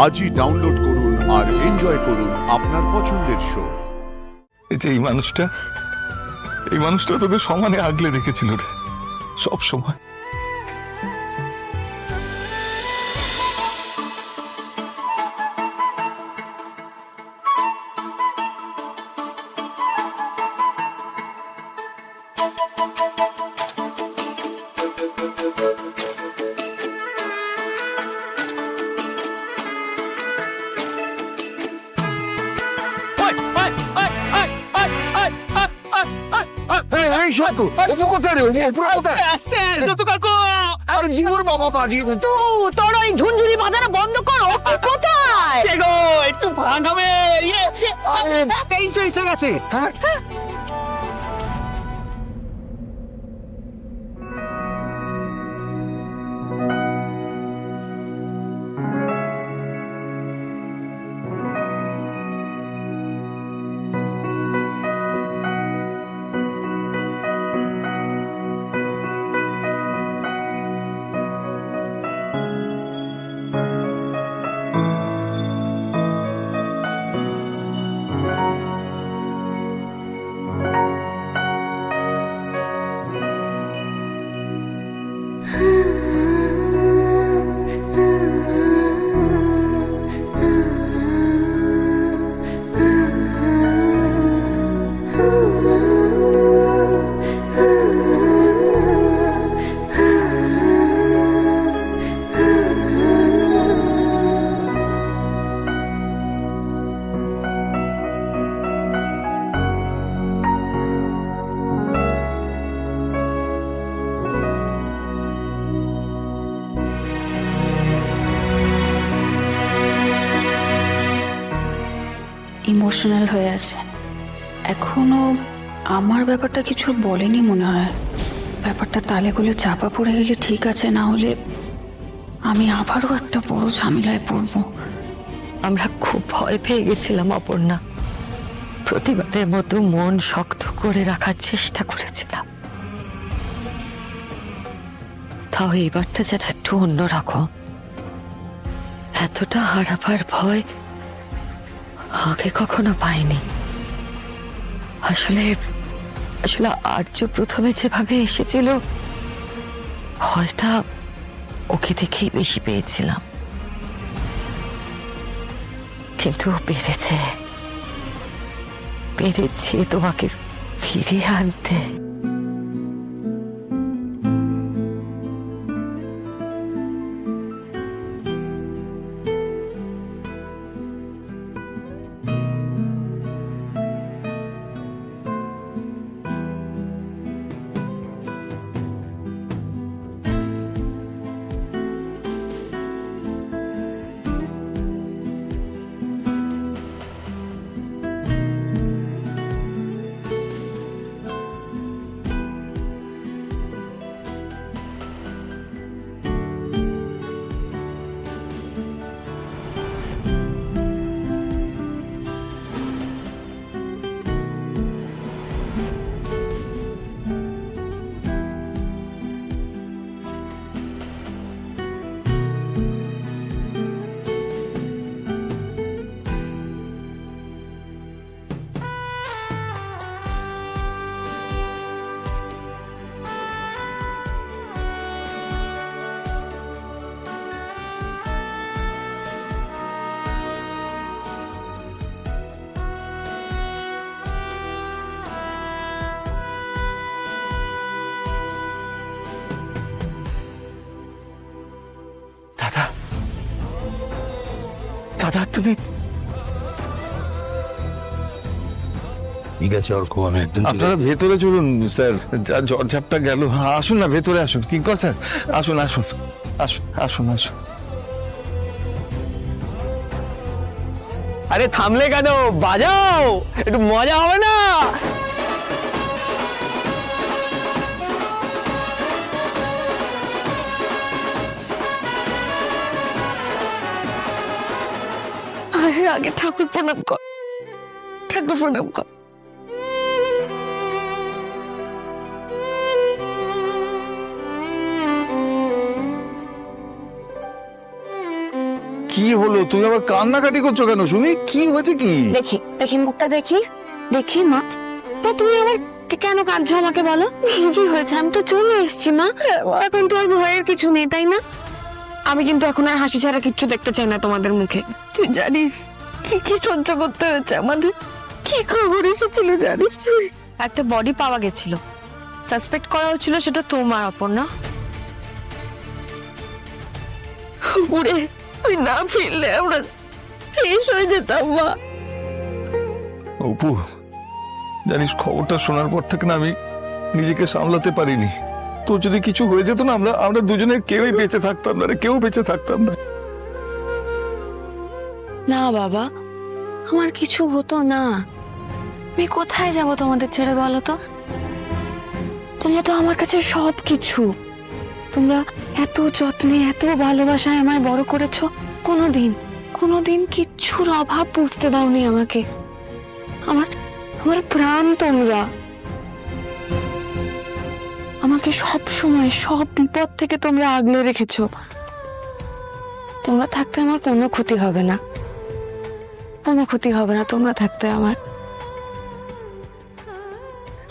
আজই ডাউনলোড করুন আর এনজয় করুন আপনার পছন্দের শো। এই মানুষটা তোকে সমানে আগলে রেখেছিল রে, সব সময়। তোর ওই ঝুনঝুনি বাজানো বন্ধ করো। কোথায় একটু ভাগ হবে। এসে গেছে। ইমোশনাল হয়ে আছে এখনো। আমার ব্যাপারটা কিছু বলেনি মনে হয়। ব্যাপারটা তালেগুলো চাপা পড়ে গেলে ঠিক আছে, না হলে আমি আবারও একটা বড় ঝামেলায় পড়বো। আমরা খুব ভয় পেয়ে গেছিলাম অপর্ণা। প্রতিবারের মতো মন শক্ত করে রাখার চেষ্টা করেছিলাম, তাও এইবারটা যেন একটু অন্যরকম। এতটা হারাবার ভয় আগে কখনো পাইনি। আসলে আর্য প্রথমে যেভাবে এসেছিল, ভয়টা ওকে দেখেই বেশি পেয়েছিলাম। কিন্তু পেরেছে তোমাকে ফিরিয়ে আনতে। দাদা তুমি ঠিক আছে অর্ক, আমি একদম আপনারা ভেতরে চলুন স্যার, যা ঝড়ঝাপটা গেল। আসুন না ভেতরে আসুন। কিঙ্কর স্যার আসুন আসুন আসুন আসুন আসুন। আরে থামলে কেন? বাজাও, একটু মজা হবে না? আগে ঠাকুর প্রণাম কর, ঠাকুর প্রণাম কর। কি হলো? তুমি আবার কান্নাকাটি করছো কেন? শুনি কি হয়েছে কি? দেখি দেখি মুখটা দেখি দেখি মা। তো তুমি আবার কেন কাঁদছো আমাকে বলো? কি হয়েছে? আমি তো চলে এসেছি মা, এখন তো আর ভয়ের কিছু নেই তাই না? আমি কিন্তু এখন আর হাসি ছাড়া কিচ্ছু দেখতে চাই না তোমাদের মুখে। তুই জানিস কি কি সহ্য করতে হয়েছে আমাদের, কি খবর এসেছিল জানিস তুই? একটা বডি পাওয়া গেছিল, সাসপেক্ট করা হচ্ছিল সেটা তোমার অপর না। ওরে তুই না ফিরলে আমরা শেষ হয়ে যেতাম মা। অপু, জানিস খবরটা শোনার পর থেকে না আমি নিজেকে সামলাতে পারিনি। তো যদি কিছু হয়ে যেত না, আমরা দুজনে কেউই বেঁচে থাকতাম না রে, কেউ বেঁচে থাকতাম না। না বাবা, আমার কিছু হতো না। আমি কোথায় যাব তোমাদের ছেড়ে বলো তো? তোমরা তো আমার কাছে সব কিছু। তোমরা এত যত্নে এত ভালোবাসায় আমায় বড় করেছো, কোনোদিন কোনোদিন কিচ্ছুর অভাব বুঝতে দাওনি আমাকে। আমার আমার প্রাণ তোমরা। আমাকে সব সময় সব বিপদ থেকে তোমরা আগলে রেখেছো। তোমরা থাকতে আমার কোনো ক্ষতি হবে না, কোনো ক্ষতি হবে না তোমরা থাকতে আমার।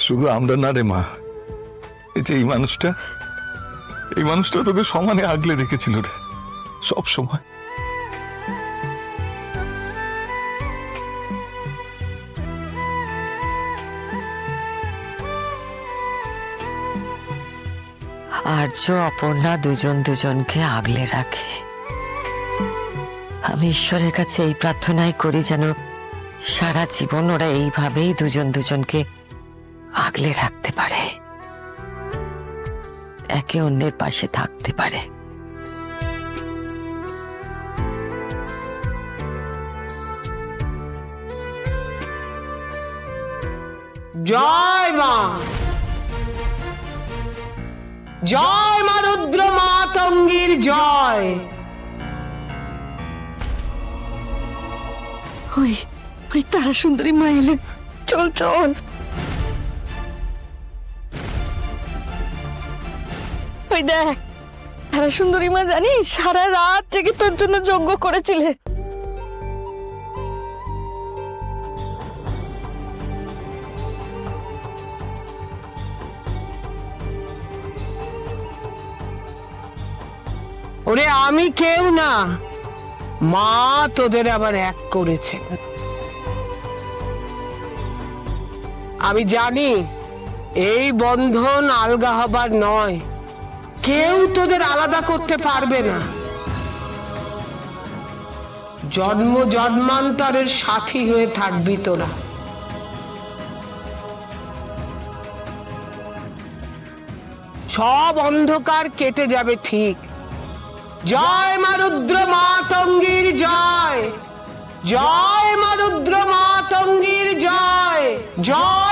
শুধু আমরা না রে মা, এই যে এই মানুষটা তোকে সমানে আগলে রেখেছিল রে, সব সময়। আর্য অপর্ণা দুজন দুজনকে আগলে রাখে। আমি ঈশ্বরের কাছে এই প্রার্থনাই করি যেন সারা জীবন ওরা এইভাবেই দুজন দুজনকে আগলে রাখতে পারে, একে অন্যের পাশে থাকতে পারে। জয় মা, জয় মা রুদ্র মাতঙ্গীর জয়। ওই ওই তারা সুন্দরী মা এলেন, চল চল। ওই দেখ তারা সুন্দরী মা, জানিস সারা রাত জেগে তোর জন্য যজ্ঞ করেছিলে। ওরে আমি কেউ না, মা তোদের আবার এক করেছে। আমি জানি এই বন্ধন আলগা হবার নয়, কেউ তোদের আলাদা করতে পারবে না। জন্ম জন্মান্তরের সাথী হয়ে থাকবি তোরা। সব অন্ধকার কেটে যাবে ঠিক। জয় মা রুদ্র মাতঙ্গীর জয়, জয় মা রুদ্র মাতঙ্গীর জয়, জয়